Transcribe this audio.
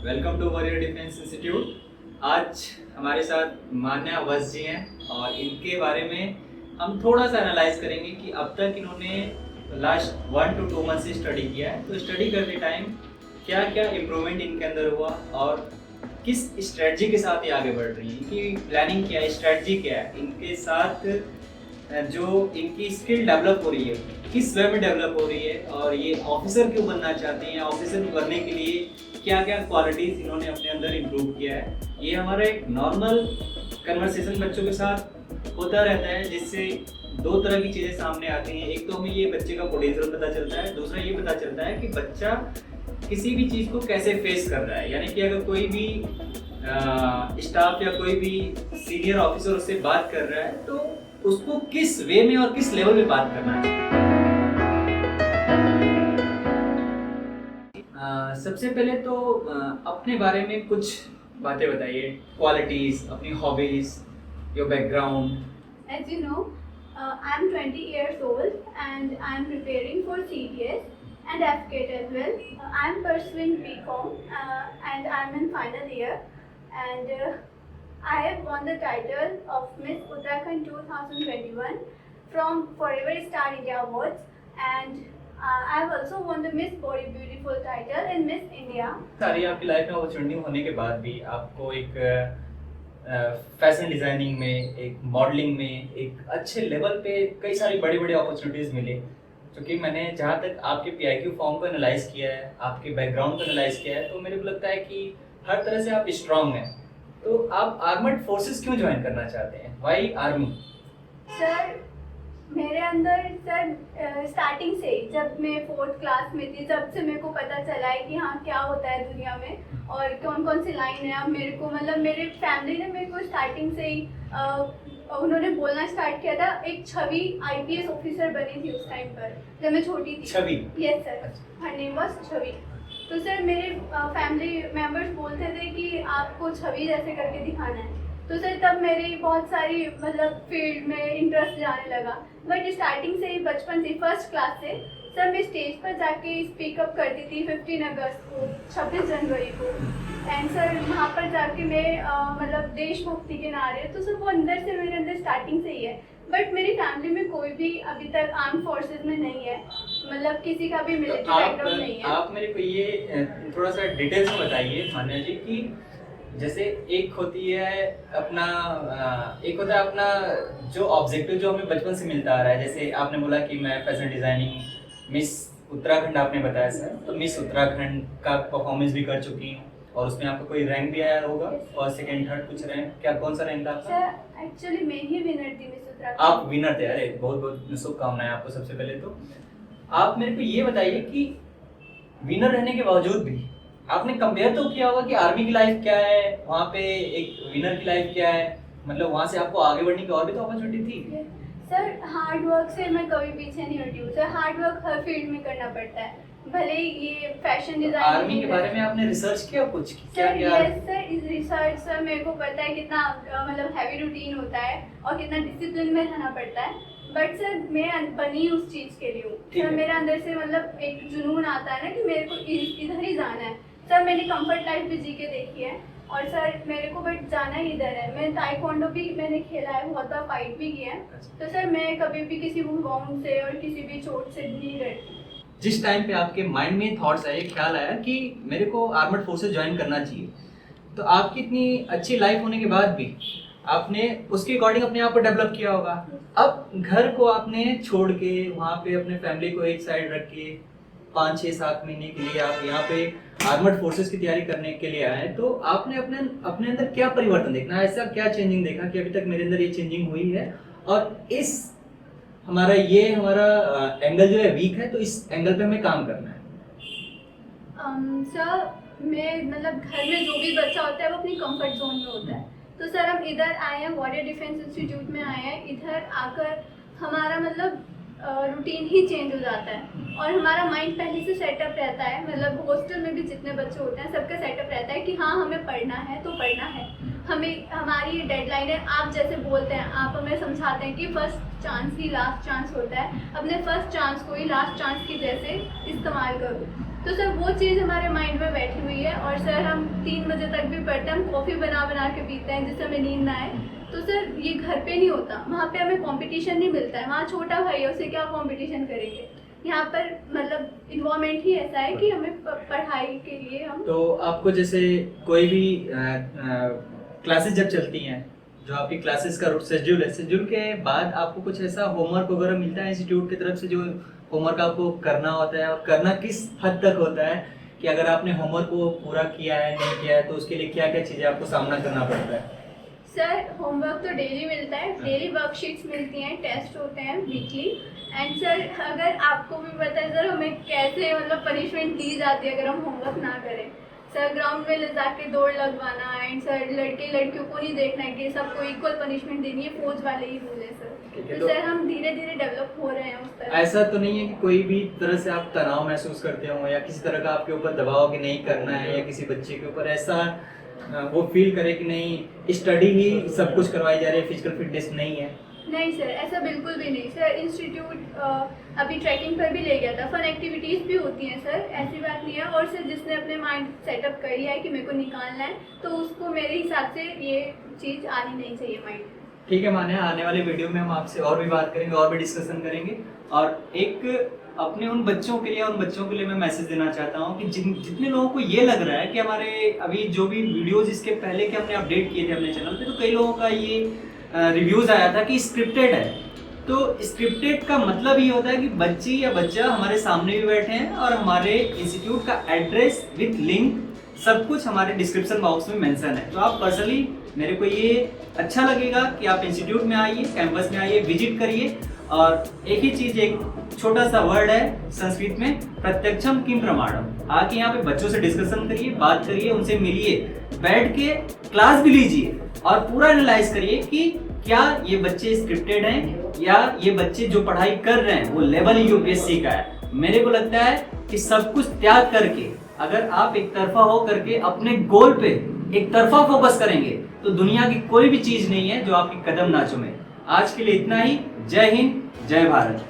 Welcome to warrior defence institute. आज हमारे साथ मान्या वत्स जी हैं और इनके बारे में हम थोड़ा सा एनालाइज करेंगे कि अब तक इन्होंने लास्ट 1 to 2 मंथ से स्टडी किया है। तो स्टडी करते टाइम क्या क्या इम्प्रूवमेंट इनके अंदर हुआ और किस स्ट्रेटजी के साथ ये आगे बढ़ रही हैं, इनकी प्लानिंग क्या है, स्ट्रेटजी क्या है, इनके साथ जो इनकी स्किल डेवलप हो रही है किस वे में डेवलप हो रही है और ये ऑफिसर क्यों बनना चाहते हैं, ऑफिसर बनने के लिए क्या क्या क्वालिटीज़ इन्होंने अपने अंदर इम्प्रूव किया है। ये हमारा एक नॉर्मल कन्वर्सेशन बच्चों के साथ होता रहता है, जिससे दो तरह की चीज़ें सामने आती हैं। एक तो हमें ये बच्चे का पोटेंशियल पता चलता है, दूसरा ये पता चलता है कि बच्चा किसी भी चीज़ को कैसे फेस कर रहा है। यानी कि अगर कोई भी स्टाफ या कोई भी सीनियर ऑफिसर उससे बात कर रहा है तो उसको किस वे में और किस लेवल पे बात करना है। सबसे पहले तो अपने बारे में कुछ बातें बताइए, क्वालिटीज, अपनी hobbies, your background. As you know, I'm 20 years old and I'm preparing for CTS and FCAT as well. I'm pursuing BCom and I'm in final year and I have won the title of Miss Uttarakhand 2021 from Forever Star India Awards and I have also won the Miss Body Beautiful title in Miss India. सारी आपकी life में opportunity होने के बाद भी आपको एक fashion designing में, एक मॉडलिंग में, एक अच्छे लेवल पे कई सारी बड़ी बड़ी अपॉर्चुनिटीज़ मिली। क्योंकि मैंने जहाँ तक आपके PIQ फॉर्म को एनालाइज किया है, आपके बैकग्राउंड को एनालाइज किया है, तो मेरे को लगता है कि हर तरह से आप स्ट्रांग हैं। तो आप आर्मड फोर्सेस क्यों ज्वाइन करना चाहते हैं? Y army? सर मेरे अंदर सर स्टार्टिंग से ही जब मैं 4th क्लास में थी तब से मेरे को पता चला है कि हाँ क्या होता है दुनिया में और कौन कौन सी लाइन है। अब मेरे को मतलब मेरे फैमिली ने मेरे को स्टार्टिंग से ही उन्होंने बोलना स्टार्ट किया था। एक छवि IPS ऑफिसर बनी थी उस टाइम पर जब मैं छोटी थी। Chhavi? Yes sir, her name was Chhavi. तो सर मेरे फैमिली मेम्बर्स बोलते थे कि आपको छवि जैसे करके दिखाना है। तो सर तब मेरी बहुत सारी मतलब फील्ड में इंटरेस्ट जाने लगा। बट स्टार्टिंग से ही बचपन से 1st क्लास से सर मैं स्टेज पर जाके स्पीकअप करती थी 15 अगस्त को, 26 जनवरी को। एंड सर वहाँ पर जाके मैं मतलब देशभक्ति के नारे, तो सर वो अंदर से मेरे अंदर स्टार्टिंग से ही है। बट मेरी फैमिली में कोई भी अभी तक आर्म फोर्सेज में नहीं है, मतलब किसी का भी मिलिट्री बैकग्राउंड नहीं है। आप मेरे को ये थोड़ा सा डिटेल्स में बताइए मान्या जी कि जैसे एक होती है अपना एक होता है अपना जो ऑब्जेक्टिव जो हमें बचपन से मिलता आ रहा है। जैसे आपने बोला कि मैं फैशन डिज़ाइनिंग मिस उत्तराखंड आपने बताया सर, तो मिस उत्तराखंड का परफॉर्मेंस भी कर चुकी हूँ और उसमें आपका कोई रैंक भी आया होगा, फर्स्ट सेकंड थर्ड कुछ रैंक, क्या कौन सा रैंक था आपका? सर एक्चुअली मैं ही विनर थी मिस उत्तराखंड। आप विनर थे? अरे बहुत बहुत शुभकामनाएं आपको। सबसे पहले तो आप मेरे को ये बताइए कि विनर रहने के बावजूद भी आपने कंपेयर तो किया होगा कि आर्मी की लाइफ क्या है, वहाँ पे एक विनर की लाइफ क्या है, मतलब वहाँ से आपको आगे बढ़ने की और भी तो अपॉर्चुनिटी थी। सर हार्ड वर्क से मैं कभी पीछे नहीं हटी हूँ सर। हार्ड वर्क हर फील्ड में करना पड़ता है, भले ही ये फैशन डिजाइन। आर्मी के बारे में आपने रिसर्च किया कुछ? सर यस सर, इस रिसर्च सर मेरे को पता है कितना मतलब हैवी रूटीन होता है और कितना डिसिप्लिन में रहना पड़ता है। बट सर मैं बनी उस चीज़ के लिए हूँ सर। मेरे अंदर से मतलब एक जुनून आता है ना कि मेरे को इधर ही जाना है। सर मैंने कंफर्ट लाइफ भी जी के देखी है और सर मेरे को बट जाना ही इधर है। मैं ताइक्वांडो भी मैंने खेला है, बहुत बार फाइट भी किया है। तो सर मैं कभी भी किसी वाउंड से और किसी भी चोट से नहीं डरती। जिस टाइम पे आपके माइंड में थॉट्स आए, ख्याल आया कि मेरे को आर्मड फोर्सेस ज्वाइन करना चाहिए, तो आपकी इतनी अच्छी लाइफ होने के बाद भी आपने उसके अकॉर्डिंग अपने आप को डेवलप किया होगा। अब घर को आपने छोड़ के वहाँ पे अपने फैमिली को एक साइड रख के 5, 6, 7 महीने के लिए आप यहाँ पे आर्मड फोर्सेस की तैयारी करने के लिए आए, तो आपने अपने अंदर क्या परिवर्तन देखना, ऐसा क्या चेंजिंग देखा कि अभी तक मेरे अंदर ये चेंजिंग हुई है और इस हमारा एंगल जो है वीक है, तो इस एंगल पे हमें काम करना है। सर मैं मतलब घर में जो भी बच्चा होता है वो अपनी कंफर्ट जोन में होता है। तो सर हम इधर आए हैं, वॉरियर डिफेंस इंस्टीट्यूट में आए हैं। इधर आकर हमारा मतलब रूटीन ही चेंज हो जाता है और हमारा माइंड पहले से सेटअप रहता है। मतलब हॉस्टल में भी जितने बच्चे होते हैं सबका सेटअप रहता है कि हाँ हमें पढ़ना है तो पढ़ना है, हमें हमारी डेडलाइन है। आप जैसे बोलते हैं, आप हमें समझाते हैं कि फर्स्ट चांस ही लास्ट चांस होता है, अपने फर्स्ट चांस को ही लास्ट चांस की जैसे इस्तेमाल करो। तो सर वो चीज़ हमारे माइंड में बैठी हुई है। और सर हम 3 बजे तक भी पढ़ते हैं, हम कॉफ़ी बना बना के पीते हैं जिससे हमें नींद ना आए। तो सर ये घर पे नहीं होता, वहाँ पे हमें कंपटीशन नहीं मिलता है, वहाँ छोटा भाई है उससे क्या कंपटीशन करेंगे। यहाँ पर मतलब इन्वायरमेंट ही ऐसा है कि हमें पढ़ाई के लिए हम तो आपको जैसे कोई भी क्लासेस जब चलती हैं, जो आपकी क्लासेस का शेड्यूल है, शेड्यूल के बाद आपको कुछ ऐसा होमवर्क वगैरह मिलता है इंस्टीट्यूट की तरफ से, जो होमवर्क आपको करना होता है, और करना किस हद तक होता है कि अगर आपने होमवर्क को पूरा किया है नहीं किया है तो उसके लिए क्या क्या चीज़ें आपको सामना करना पड़ता है? सर होमवर्क तो डेली मिलता है, डेली वर्कशीट्स मिलती हैं, टेस्ट होते हैं वीकली। एंड सर अगर आपको भी पता है सर हमें कैसे मतलब पनिशमेंट दी जाती है अगर हम होमवर्क ना करें। सर ग्राउंड में ले जाके दौड़ लगवाना, एंड सर लड़के लड़कियों को नहीं देखना है कि सबको इक्वल पनिशमेंट देनी है, फौज वाले ही रूल है सर। तो सर हम धीरे धीरे डेवलप हो रहे हैं उस तरह। ऐसा तो नहीं है कि कोई भी तरह से आप तनाव महसूस करते हो या किसी तरह का आपके ऊपर दबाव कि नहीं करना है, या किसी बच्चे के ऊपर ऐसा वो फील करे कि नहीं स्टडी ही सब कुछ करवाई जा रही है, फिजिकल फिटनेस नहीं है? नहीं सर, ऐसा बिल्कुल भी नहीं सर। इंस्टीट्यूट अभी ट्रैकिंग पर भी ले गया था, फन एक्टिविटीज़ भी होती हैं सर, ऐसी बात नहीं है। और सर जिसने अपने माइंड सेटअप कर लिया है कि मेरे को निकालना है, तो उसको मेरे हिसाब से ये चीज़ आनी नहीं चाहिए माइंड। ठीक है मान्या, आने वाले वीडियो में हम आपसे और भी बात करेंगे, और भी डिस्कशन करेंगे। और एक अपने उन बच्चों के लिए मैं मैसेज देना चाहता हूँ कि जितने लोगों को ये लग रहा है कि हमारे अभी जो भी वीडियोस इसके पहले के हमने अपडेट किए थे अपने चैनल पे, तो कई लोगों का ये रिव्यूज़ आया था कि स्क्रिप्टेड है। तो स्क्रिप्टेड का मतलब ये होता है कि बच्ची या बच्चा हमारे सामने भी बैठे हैं और हमारे इंस्टीट्यूट का एड्रेस विथ लिंक सब कुछ हमारे डिस्क्रिप्शन बॉक्स में मेंशन है। तो आप पर्सनली मेरे को ये अच्छा लगेगा कि आप इंस्टीट्यूट में आइए, कैंपस में आइए, विजिट करिए। और एक ही चीज़, एक छोटा सा वर्ड है संस्कृत में, प्रत्यक्षम किम प्रमाणम। आके यहाँ पे बच्चों से डिस्कशन करिए, बात करिए, उनसे मिलिए, बैठ के क्लास भी लीजिए और पूरा एनालाइज करिए कि क्या ये बच्चे स्क्रिप्टेड हैं या ये बच्चे जो पढ़ाई कर रहे हैं वो लेवल यूपीएससी का है। मेरे को लगता है कि सब कुछ त्याग करके अगर आप एक तरफा हो करके अपने गोल पे एक तरफा फोकस करेंगे तो दुनिया की कोई भी चीज नहीं है जो आपकी कदम ना चूमे। आज के लिए इतना ही। जय हिंद, जय भारत।